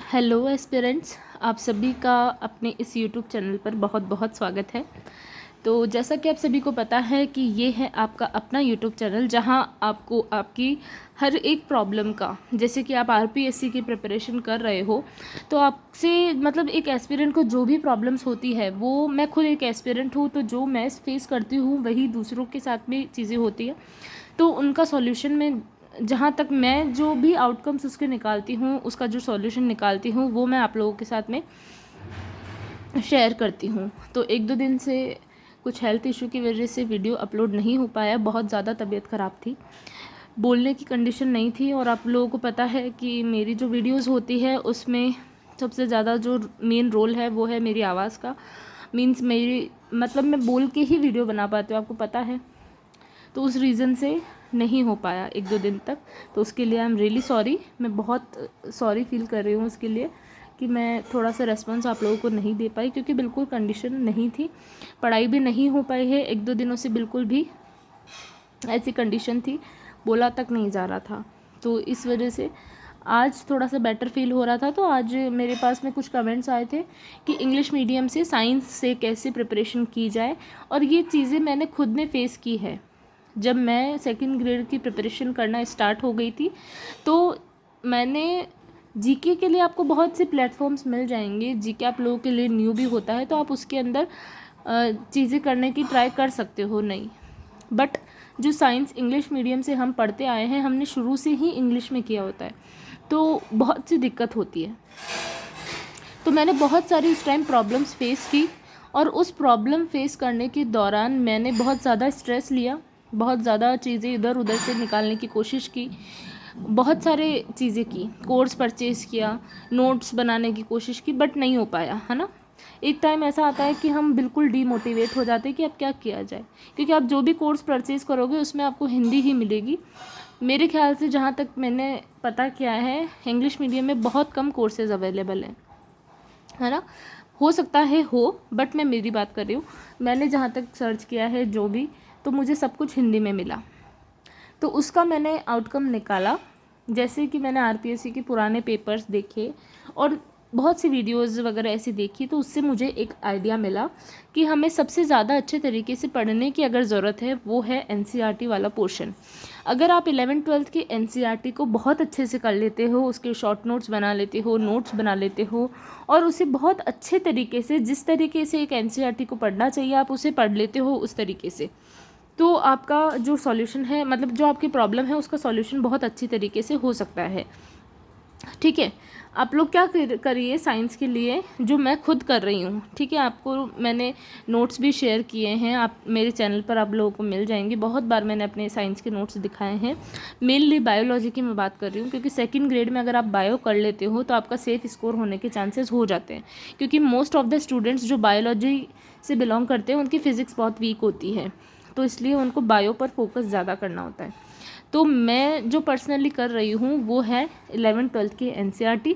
Hello aspirants, आप सभी का अपने इस यूट्यूब चैनल पर बहुत बहुत स्वागत है। तो जैसा कि आप सभी को पता है कि ये है आपका अपना यूट्यूब चैनल जहां आपको आपकी हर एक प्रॉब्लम का, जैसे कि आप आरपीएससी की प्रिपरेशन कर रहे हो तो आपसे मतलब एक एस्पिरेंट को जो भी प्रॉब्लम्स होती है, वो मैं खुद एक एस्पिरेंट हूँ तो जो मैं फेस करती हूँ वही दूसरों के साथ में चीज़ें होती है। तो उनका सॉल्यूशन में जहाँ तक मैं जो भी आउटकम्स उसके निकालती हूँ, उसका जो सॉल्यूशन निकालती हूँ, वो मैं आप लोगों के साथ में शेयर करती हूँ। तो एक दो दिन से कुछ हेल्थ इशू की वजह से वीडियो अपलोड नहीं हो पाया। बहुत ज़्यादा तबीयत ख़राब थी, बोलने की कंडीशन नहीं थी। और आप लोगों को पता है कि मेरी जो वीडियोज़ होती है उसमें सबसे ज़्यादा जो मेन रोल है वो है मेरी आवाज़ का। मीन्स मेरी मतलब मैं बोल के ही वीडियो बना पाती हूँ, आपको पता है। तो उस रीज़न से नहीं हो पाया एक दो दिन तक। तो उसके लिए आई एम रियली सॉरी। मैं बहुत सॉरी फील कर रही हूँ उसके लिए कि मैं थोड़ा सा रेस्पॉन्स आप लोगों को नहीं दे पाई, क्योंकि बिल्कुल कंडीशन नहीं थी। पढ़ाई भी नहीं हो पाई है एक दो दिनों से, बिल्कुल भी ऐसी कंडीशन थी, बोला तक नहीं जा रहा था। तो इस वजह से आज थोड़ा सा बेटर फील हो रहा था। तो आज मेरे पास में कुछ कमेंट्स आए थे कि इंग्लिश मीडियम से साइंस से कैसे प्रिपरेशन की जाए, और ये चीज़ें मैंने खुद ने फेस की है। जब मैं सेकंड ग्रेड की प्रिपरेशन करना स्टार्ट हो गई थी तो मैंने जीके के लिए, आपको बहुत से प्लेटफॉर्म्स मिल जाएंगे। जीके आप लोगों के लिए न्यू भी होता है तो आप उसके अंदर चीज़ें करने की ट्राई कर सकते हो। नहीं, बट जो साइंस इंग्लिश मीडियम से हम पढ़ते आए हैं, हमने शुरू से ही इंग्लिश में किया होता है, तो बहुत सी दिक्कत होती है। तो मैंने बहुत सारी उस टाइम प्रॉब्लम्स फेस की, और उस प्रॉब्लम फेस करने के दौरान मैंने बहुत ज़्यादा स्ट्रेस लिया, बहुत ज़्यादा चीज़ें इधर उधर से निकालने की कोशिश की, बहुत सारे चीज़ें की, कोर्स परचेज़ किया, नोट्स बनाने की कोशिश की, बट नहीं हो पाया, है ना। एक टाइम ऐसा आता है कि हम बिल्कुल डीमोटिवेट हो जाते हैं कि अब क्या किया जाए, क्योंकि आप जो भी कोर्स परचेज़ करोगे उसमें आपको हिंदी ही मिलेगी। मेरे ख्याल से जहाँ तक मैंने पता किया है, इंग्लिश मीडियम में बहुत कम कोर्सेज़ अवेलेबल हैं, है ना। हो सकता है हो, बट मैं मेरी बात कर रही हूँ। मैंने जहाँ तक सर्च किया है जो भी, तो मुझे सब कुछ हिंदी में मिला। तो उसका मैंने आउटकम निकाला, जैसे कि मैंने आरपीएससी के पुराने पेपर्स देखे और बहुत सी वीडियोस वगैरह ऐसी देखी, तो उससे मुझे एक आइडिया मिला कि हमें सबसे ज़्यादा अच्छे तरीके से पढ़ने की अगर ज़रूरत है वो है एनसीईआरटी वाला पोर्शन। अगर आप 11th-12th की एनसीईआरटी को बहुत अच्छे से कर लेते हो, उसके शॉर्ट नोट्स बना लेते हो, नोट्स बना लेते हो, और उसे बहुत अच्छे तरीके से, जिस तरीके से एक एनसीईआरटी को पढ़ना चाहिए आप उसे पढ़ लेते हो उस तरीके से, तो आपका जो सॉल्यूशन है, मतलब जो आपकी प्रॉब्लम है उसका सॉल्यूशन बहुत अच्छी तरीके से हो सकता है। ठीक है, आप लोग क्या करिए साइंस के लिए, जो मैं खुद कर रही हूँ। ठीक है, आपको मैंने नोट्स भी शेयर किए हैं, आप मेरे चैनल पर आप लोगों को मिल जाएंगे। बहुत बार मैंने अपने साइंस के नोट्स दिखाए हैं। मेनली बायोलॉजी की मैं बात कर रही हूँ, क्योंकि सेकंड ग्रेड में अगर आप बायो कर लेते हो तो आपका सेफ स्कोर होने के चांसेस हो जाते हैं, क्योंकि मोस्ट ऑफ द स्टूडेंट्स जो बायोलॉजी से बिलोंग करते हैं उनकी फ़िज़िक्स बहुत वीक होती है, तो इसलिए उनको बायो पर फोकस ज़्यादा करना होता है। तो मैं जो पर्सनली कर रही हूँ वो है 11th-12th की एनसीईआरटी।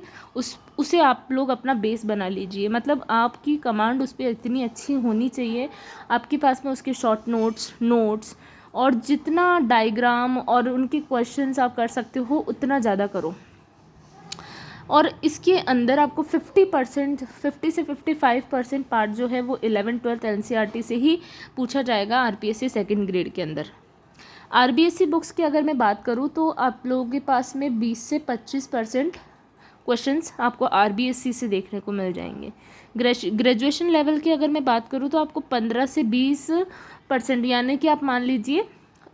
उसे आप लोग अपना बेस बना लीजिए, मतलब आपकी कमांड उस पर इतनी अच्छी होनी चाहिए, आपके पास में उसके शॉर्ट नोट्स और जितना डायग्राम और उनके क्वेश्चंस आप कर सकते हो उतना ज़्यादा करो। और इसके अंदर आपको 50 से 55% पार्ट जो है वो 11th-12th एनसीईआरटी से ही पूछा जाएगा आरपीएससी सेकंड ग्रेड के अंदर। आरबीएससी बुक्स की अगर मैं बात करूँ तो आप लोगों के पास में 20 से 25% क्वेश्चंस आपको आरबीएससी से देखने को मिल जाएंगे। ग्रेजुएशन लेवल की अगर मैं बात करूँ तो आपको 15 से 20%, यानी कि आप मान लीजिए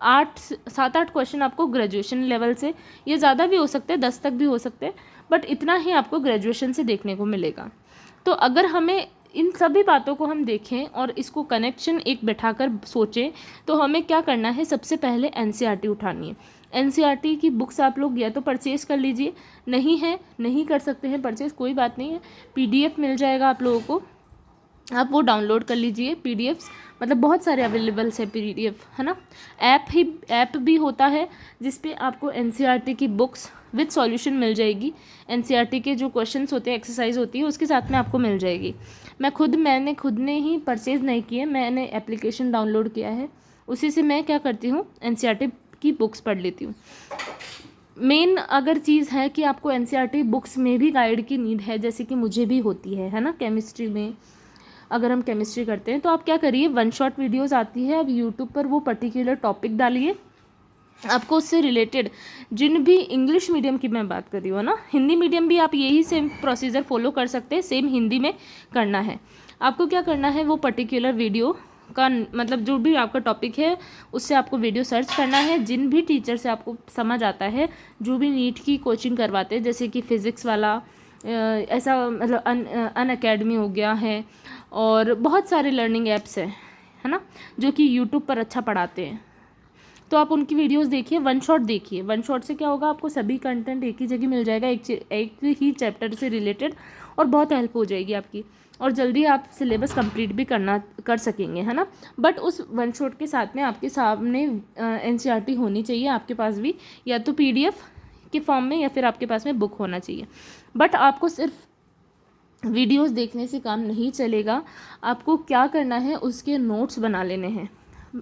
7-8 क्वेश्चन आपको ग्रेजुएशन लेवल से, ये ज़्यादा भी हो सकते हैं, 10 तक भी हो सकते हैं, बट इतना ही आपको ग्रेजुएशन से देखने को मिलेगा। तो अगर हमें इन सभी बातों को हम देखें और इसको कनेक्शन एक बैठाकर सोचें, तो हमें क्या करना है, सबसे पहले एनसीईआरटी उठानी है। एनसीईआरटी की बुक्स आप लोग या तो परचेज़ कर लीजिए, नहीं कर सकते हैं परचेज़, कोई बात नहीं है, पीडीएफ मिल जाएगा आप लोगों को, आप वो डाउनलोड कर लीजिए। पीडीएफ्स मतलब बहुत सारे अवेलेबल्स है पीडीएफ, है ना। ऐप भी होता है जिस पे आपको एनसीईआरटी की बुक्स विद सॉल्यूशन मिल जाएगी। एनसीईआरटी के जो क्वेश्चंस होते हैं, एक्सरसाइज होती है, उसके साथ में आपको मिल जाएगी। मैंने खुद ने ही परचेज़ नहीं किए, मैंने एप्लीकेशन डाउनलोड किया है, उसी से मैं क्या करती हूँ, एनसीईआरटी की बुक्स पढ़ लेती हूँ। मेन अगर चीज़ है कि आपको एनसीईआरटी बुक्स में भी गाइड की नीड है, जैसे कि मुझे भी होती है ना। केमिस्ट्री में अगर हम केमिस्ट्री करते हैं तो आप क्या करिए, वन शॉट वीडियोस आती है, अब यूट्यूब पर वो पर्टिकुलर टॉपिक डालिए, आपको उससे रिलेटेड जिन भी इंग्लिश मीडियम की मैं बात कर रही हूँ ना, हिंदी मीडियम भी आप यही सेम प्रोसीजर फॉलो कर सकते हैं, सेम हिंदी में करना है। आपको क्या करना है, वो पर्टिकुलर वीडियो का मतलब जो भी आपका टॉपिक है उससे आपको वीडियो सर्च करना है, जिन भी टीचर से आपको समझ आता है, जो भी नीट की कोचिंग करवाते हैं, जैसे कि फ़िज़िक्स वाला ऐसा मतलब अन अकेडमी हो गया है, और बहुत सारे लर्निंग ऐप्स हैं, है ना, जो कि यूट्यूब पर अच्छा पढ़ाते हैं। तो आप उनकी वीडियोस देखिए, वन शॉट देखिए। वन शॉट से क्या होगा, आपको सभी कंटेंट एक ही जगह मिल जाएगा, एक ही चैप्टर से रिलेटेड, और बहुत हेल्प हो जाएगी आपकी, और जल्दी आप सिलेबस कंप्लीट भी कर सकेंगे, है ना। बट उस वन शॉट के साथ में आपके सामने एनसीईआरटी होनी चाहिए आपके पास भी, या तो पीडीएफ के फॉर्म में, या फिर आपके पास में बुक होना चाहिए। बट आपको सिर्फ वीडियोस देखने से काम नहीं चलेगा, आपको क्या करना है, उसके नोट्स बना लेने हैं।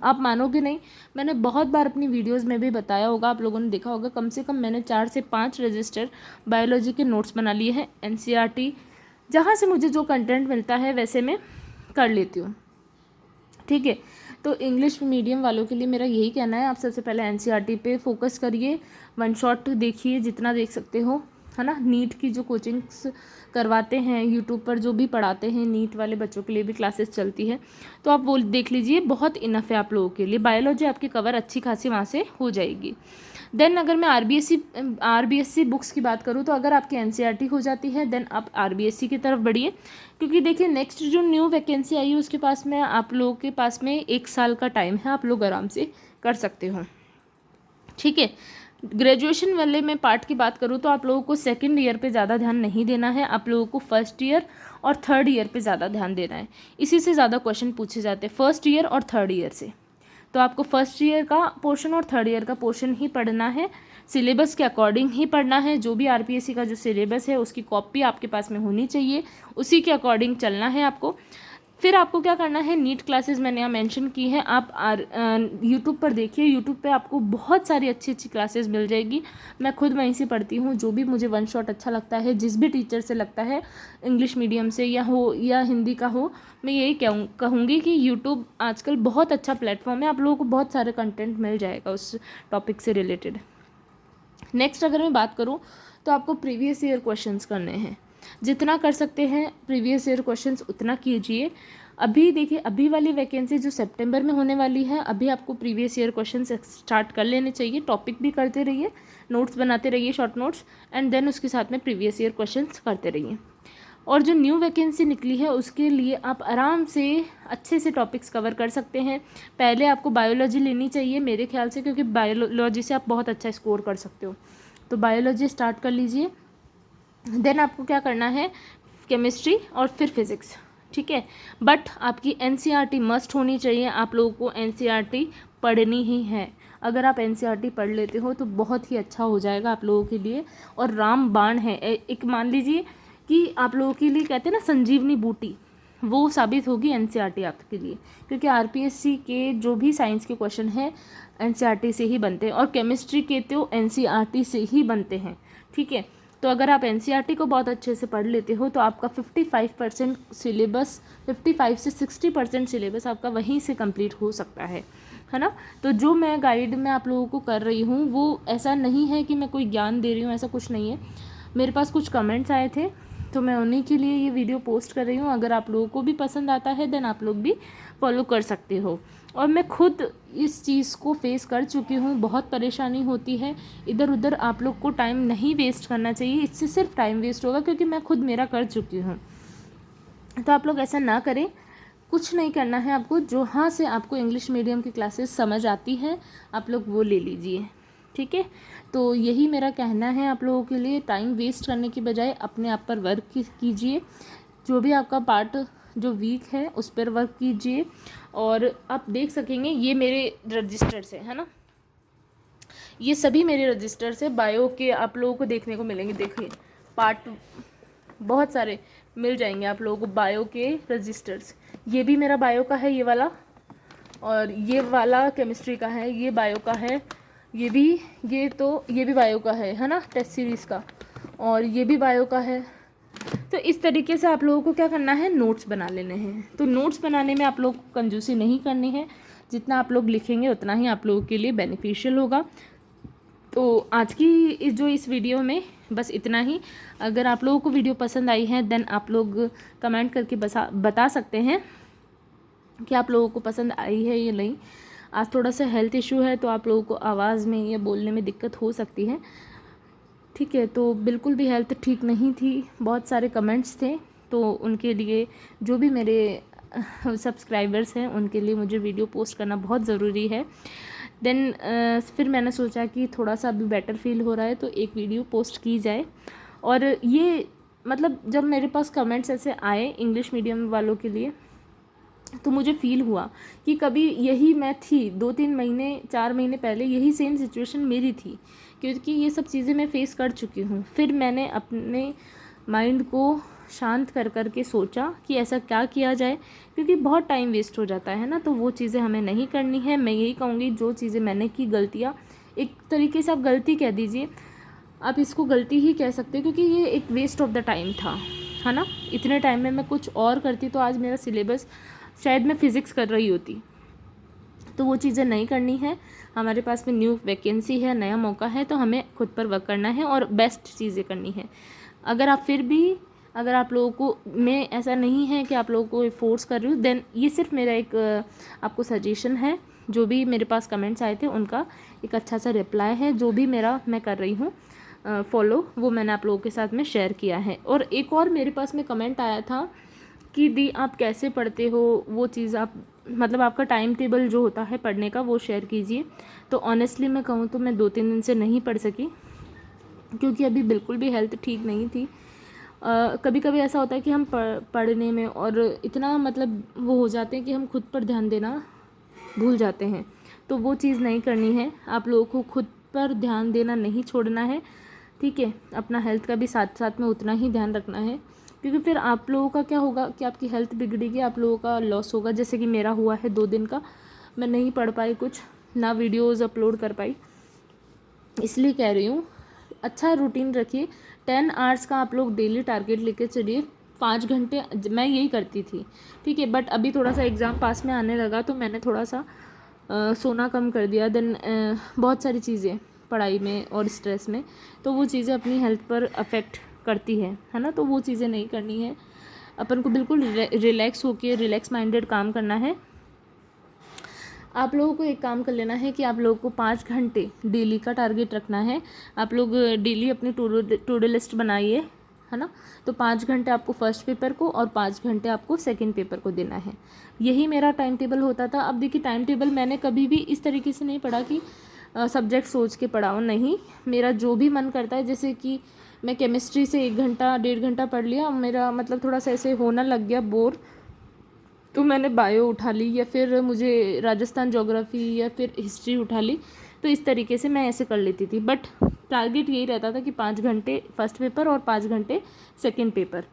आप मानोगे नहीं, मैंने बहुत बार अपनी वीडियोस में भी बताया होगा, आप लोगों ने देखा होगा, कम से कम मैंने 4 से 5 रजिस्टर बायोलॉजी के नोट्स बना लिए हैं। एनसीईआरटी जहाँ से मुझे जो कंटेंट मिलता है वैसे मैं कर लेती हूँ, ठीक है। तो इंग्लिश मीडियम वालों के लिए मेरा यही कहना है, आप सबसे पहले एनसीईआरटी पे फोकस करिए, वन शॉट देखिए जितना देख सकते हो, है ना। नीट की जो कोचिंग्स करवाते हैं यूट्यूब पर, जो भी पढ़ाते हैं, नीट वाले बच्चों के लिए भी क्लासेस चलती है, तो आप वो देख लीजिए, बहुत इनफ है आप लोगों के लिए। बायोलॉजी आपकी कवर अच्छी खासी वहाँ से हो जाएगी। देन अगर मैं आरबीएससी बुक्स की बात करूँ, तो अगर आपकी एनसीईआरटी हो जाती है देन आप आरबीएससी की तरफ बढ़िए, क्योंकि देखिए नेक्स्ट जो न्यू वैकेंसी आई है उसके पास में आप लोगों के पास में 1 साल का टाइम है, आप लोग आराम से कर सकते हो, ठीक है। ग्रेजुएशन वाले में पार्ट की बात करूँ तो आप लोगों को सेकंड ईयर पे ज़्यादा ध्यान नहीं देना है, आप लोगों को फर्स्ट ईयर और थर्ड ईयर पे ज़्यादा ध्यान देना है। इसी से ज़्यादा क्वेश्चन पूछे जाते हैं फर्स्ट ईयर और थर्ड ईयर से, तो आपको फर्स्ट ईयर का पोर्शन और थर्ड ईयर का पोर्शन ही पढ़ना है, सिलेबस के अकॉर्डिंग ही पढ़ना है। जो भी आरपीएससी का जो सिलेबस है उसकी कॉपी आपके पास में होनी चाहिए, उसी के अकॉर्डिंग चलना है आपको। फिर आपको क्या करना है, नीट क्लासेस मैंने यहाँ मेंशन की है, आप यूट्यूब पर देखिए, यूट्यूब पे आपको बहुत सारी अच्छी अच्छी क्लासेस मिल जाएगी। मैं खुद वहीं से पढ़ती हूँ, जो भी मुझे वन शॉट अच्छा लगता है, जिस भी टीचर से लगता है, इंग्लिश मीडियम से या हो या हिंदी का हो, मैं यही कहूँगी कि यूट्यूब आजकल बहुत अच्छा प्लेटफॉर्म है, आप लोगों को बहुत सारे कंटेंट मिल जाएगा उस टॉपिक से रिलेटेड। नेक्स्ट अगर मैं बात करूँ तो आपको प्रीवियस ईयर क्वेश्चंस करने हैं, जितना कर सकते हैं प्रीवियस ईयर क्वेश्चंस उतना कीजिए। अभी देखिए, अभी वाली वैकेंसी जो सितंबर में होने वाली है, अभी आपको प्रीवियस ईयर क्वेश्चंस स्टार्ट कर लेने चाहिए, टॉपिक भी करते रहिए, नोट्स बनाते रहिए, शॉर्ट नोट्स, एंड देन उसके साथ में प्रीवियस ईयर क्वेश्चंस करते रहिए। और जो न्यू वैकेंसी निकली है उसके लिए आप आराम से अच्छे से टॉपिक्स कवर कर सकते हैं। पहले आपको बायोलॉजी लेनी चाहिए मेरे ख्याल से, क्योंकि बायोलॉजी से आप बहुत अच्छा स्कोर कर सकते हो, तो बायोलॉजी स्टार्ट कर लीजिए। देन आपको क्या करना है, केमिस्ट्री और फिर फिज़िक्स, ठीक है। बट आपकी एनसीईआरटी मस्ट होनी चाहिए, आप लोगों को एनसीईआरटी पढ़नी ही है। अगर आप एनसीईआरटी पढ़ लेते हो तो बहुत ही अच्छा हो जाएगा आप लोगों के लिए, और रामबाण है, एक मान लीजिए कि आप लोगों के लिए कहते हैं ना संजीवनी बूटी, वो साबित होगी एनसीईआरटी आपके लिए, क्योंकि आरपीएससी के जो भी साइंस के क्वेश्चन हैं एनसीईआरटी से ही बनते हैं, और केमिस्ट्री के तो एनसीईआरटी से ही बनते हैं, ठीक है। तो अगर आप एनसीईआरटी को बहुत अच्छे से पढ़ लेते हो तो आपका 55% सिलेबस, 55 से 60% सिलेबस आपका वहीं से कंप्लीट हो सकता है ना। तो जो मैं गाइड में आप लोगों को कर रही हूँ वो ऐसा नहीं है कि मैं कोई ज्ञान दे रही हूँ, ऐसा कुछ नहीं है। मेरे पास कुछ कमेंट्स आए थे तो मैं उन्हीं के लिए ये वीडियो पोस्ट कर रही हूँ। अगर आप लोगों को भी पसंद आता है देन आप लोग भी फॉलो कर सकते हो। और मैं खुद इस चीज़ को फेस कर चुकी हूँ, बहुत परेशानी होती है, इधर उधर आप लोग को टाइम नहीं वेस्ट करना चाहिए, इससे सिर्फ टाइम वेस्ट होगा, क्योंकि मैं खुद मेरा कर चुकी हूँ। तो आप लोग ऐसा ना करें, कुछ नहीं करना है आपको, जहाँ से आपको इंग्लिश मीडियम की क्लासेस समझ आती है आप लोग वो ले लीजिए, ठीक है। तो यही मेरा कहना है आप लोगों के लिए, टाइम वेस्ट करने की बजाय अपने आप पर वर्क कीजिए, जो भी आपका पार्ट जो वीक है उस पर वर्क कीजिए। और आप देख सकेंगे ये मेरे रजिस्टर्स है ना, ये सभी मेरे रजिस्टर्स है बायो के, आप लोगों को देखने को मिलेंगे। देखिए पार्ट बहुत सारे मिल जाएंगे आप लोगों को बायो के रजिस्टर्स। ये भी मेरा बायो का है ये वाला, और ये वाला केमिस्ट्री का है, ये बायो का है, ये भी बायो का है ना, टेस्ट सीरीज़ का, और ये भी बायो का है। तो इस तरीके से आप लोगों को क्या करना है, नोट्स बना लेने हैं। तो नोट्स बनाने में आप लोग को कंजूसी नहीं करनी है, जितना आप लोग लिखेंगे उतना ही आप लोगों के लिए बेनिफिशियल होगा। तो आज की इस वीडियो में बस इतना ही। अगर आप लोगों को वीडियो पसंद आई है देन आप लोग कमेंट करके बता सकते हैं कि आप लोगों को पसंद आई है या नहीं। आज थोड़ा सा हेल्थ इशू है तो आप लोगों को आवाज़ में या बोलने में दिक्कत हो सकती है, ठीक है। तो बिल्कुल भी हेल्थ ठीक नहीं थी, बहुत सारे कमेंट्स थे, तो उनके लिए, जो भी मेरे सब्सक्राइबर्स हैं उनके लिए मुझे वीडियो पोस्ट करना बहुत ज़रूरी है। देन फिर मैंने सोचा कि थोड़ा सा अभी बेटर फील हो रहा है तो एक वीडियो पोस्ट की जाए। और ये मतलब जब मेरे पास कमेंट्स ऐसे आए इंग्लिश मीडियम वालों के लिए, तो मुझे फ़ील हुआ कि कभी यही मैं थी 2-3 महीने 4 महीने पहले, यही सेम सिचुएशन मेरी थी, क्योंकि ये सब चीज़ें मैं फ़ेस कर चुकी हूँ। फिर मैंने अपने माइंड को शांत कर के सोचा कि ऐसा क्या किया जाए, क्योंकि बहुत टाइम वेस्ट हो जाता है ना, तो वो चीज़ें हमें नहीं करनी है। मैं यही कहूँगी, जो चीज़ें मैंने की, गलतियाँ, एक तरीके से आप गलती कह दीजिए, आप इसको गलती ही कह सकते हैं, क्योंकि ये एक वेस्ट ऑफ द टाइम था, है ना। इतने टाइम में मैं कुछ और करती तो आज मेरा सिलेबस, शायद मैं फ़िज़िक्स कर रही होती। तो वो चीज़ें नहीं करनी है। हमारे पास में न्यू वैकेंसी है, नया मौका है, तो हमें खुद पर वर्क करना है और बेस्ट चीज़ें करनी है। अगर आप लोगों को, मैं ऐसा नहीं है कि आप लोगों को फोर्स कर रही हूँ, देन ये सिर्फ मेरा एक आपको सजेशन है। जो भी मेरे पास कमेंट्स आए थे उनका एक अच्छा सा रिप्लाई है, जो भी मैं कर रही हूँ फॉलो, वो मैंने आप लोगों के साथ में शेयर किया है। और एक और मेरे पास में कमेंट आया था कि दी आप कैसे पढ़ते हो, वो चीज़ आप, मतलब आपका टाइम टेबल जो होता है पढ़ने का वो शेयर कीजिए। तो ऑनेस्टली मैं कहूँ तो मैं 2-3 दिन से नहीं पढ़ सकी, क्योंकि अभी बिल्कुल भी हेल्थ ठीक नहीं थी। कभी कभी ऐसा होता है कि हम पढ़ने में और इतना मतलब वो हो जाते हैं कि हम खुद पर ध्यान देना भूल जाते हैं। तो वो चीज़ नहीं करनी है, आप लोगों को खुद पर ध्यान देना नहीं छोड़ना है, ठीक है। अपना हेल्थ का भी साथ साथ में उतना ही ध्यान रखना है, क्योंकि फिर आप लोगों का क्या होगा कि आपकी हेल्थ बिगड़ेगी, आप लोगों का लॉस होगा। जैसे कि मेरा हुआ है 2 दिन का, मैं नहीं पढ़ पाई, कुछ ना वीडियोज़ अपलोड कर पाई, इसलिए कह रही हूँ अच्छा रूटीन रखिए। 10 आवर्स का आप लोग डेली टारगेट लेके चलिए। 5 घंटे मैं यही करती थी, ठीक है। बट अभी थोड़ा सा एग्ज़ाम पास में आने लगा तो मैंने थोड़ा सा सोना कम कर दिया। देन बहुत सारी चीज़ें पढ़ाई में और स्ट्रेस में, तो वो चीज़ें अपनी हेल्थ पर अफेक्ट करती है ना। तो वो चीज़ें नहीं करनी है, अपन को बिल्कुल रिलैक्स होके, रिलैक्स माइंडेड काम करना है। आप लोगों को एक काम कर लेना है कि आप लोगों को 5 घंटे डेली का टारगेट रखना है। आप लोग डेली अपनी टू डू लिस्ट बनाइए, है ना। तो 5 घंटे आपको फर्स्ट पेपर को और 5 घंटे आपको सेकंड पेपर को देना है। यही मेरा टाइम टेबल होता था। अब देखिए, टाइम टेबल मैंने कभी भी इस तरीके से नहीं पढ़ा कि सब्जेक्ट सोच के पढ़ाओ, नहीं। मेरा जो भी मन करता है, जैसे कि मैं केमिस्ट्री से 1 घंटा 1.5 घंटा पढ़ लिया, मेरा मतलब थोड़ा सा ऐसे होना लग गया बोर, तो मैंने बायो उठा ली, या फिर मुझे राजस्थान ज्योग्राफी या फिर हिस्ट्री उठा ली। तो इस तरीके से मैं ऐसे कर लेती थी, बट टारगेट यही रहता था कि 5 घंटे फर्स्ट पेपर और 5 घंटे सेकंड पेपर।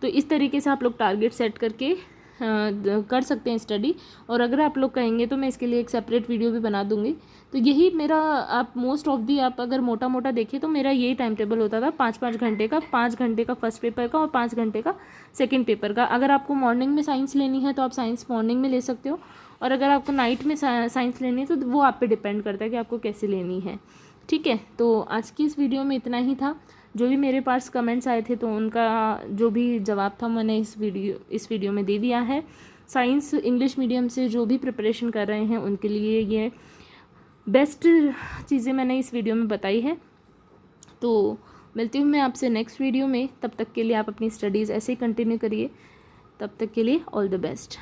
तो इस तरीके से आप लोग टारगेट सेट करके कर सकते हैं स्टडी। और अगर आप लोग कहेंगे तो मैं इसके लिए एक सेपरेट वीडियो भी बना दूंगी। तो यही मेरा, आप मोस्ट ऑफ दी, आप अगर मोटा मोटा देखिए तो मेरा यही टाइम टेबल होता था, 5-5 घंटे का, 5 घंटे का फर्स्ट पेपर का और 5 घंटे का सेकंड पेपर का। अगर आपको मॉर्निंग में साइंस लेनी है तो आप साइंस मॉर्निंग में ले सकते हो, और अगर आपको नाइट में साइंस लेनी है तो वो आप पे डिपेंड करता है कि आपको कैसे लेनी है, ठीक है। तो आज की इस वीडियो में इतना ही था। जो भी मेरे पास कमेंट्स आए थे तो उनका जो भी जवाब था मैंने इस वीडियो में दे दिया है। साइंस इंग्लिश मीडियम से जो भी प्रिपरेशन कर रहे हैं उनके लिए ये बेस्ट चीज़ें मैंने इस वीडियो में बताई है। तो मिलती हूँ मैं आपसे नेक्स्ट वीडियो में। तब तक के लिए आप अपनी स्टडीज़ ऐसे ही कंटिन्यू करिए। तब तक के लिए ऑल द बेस्ट।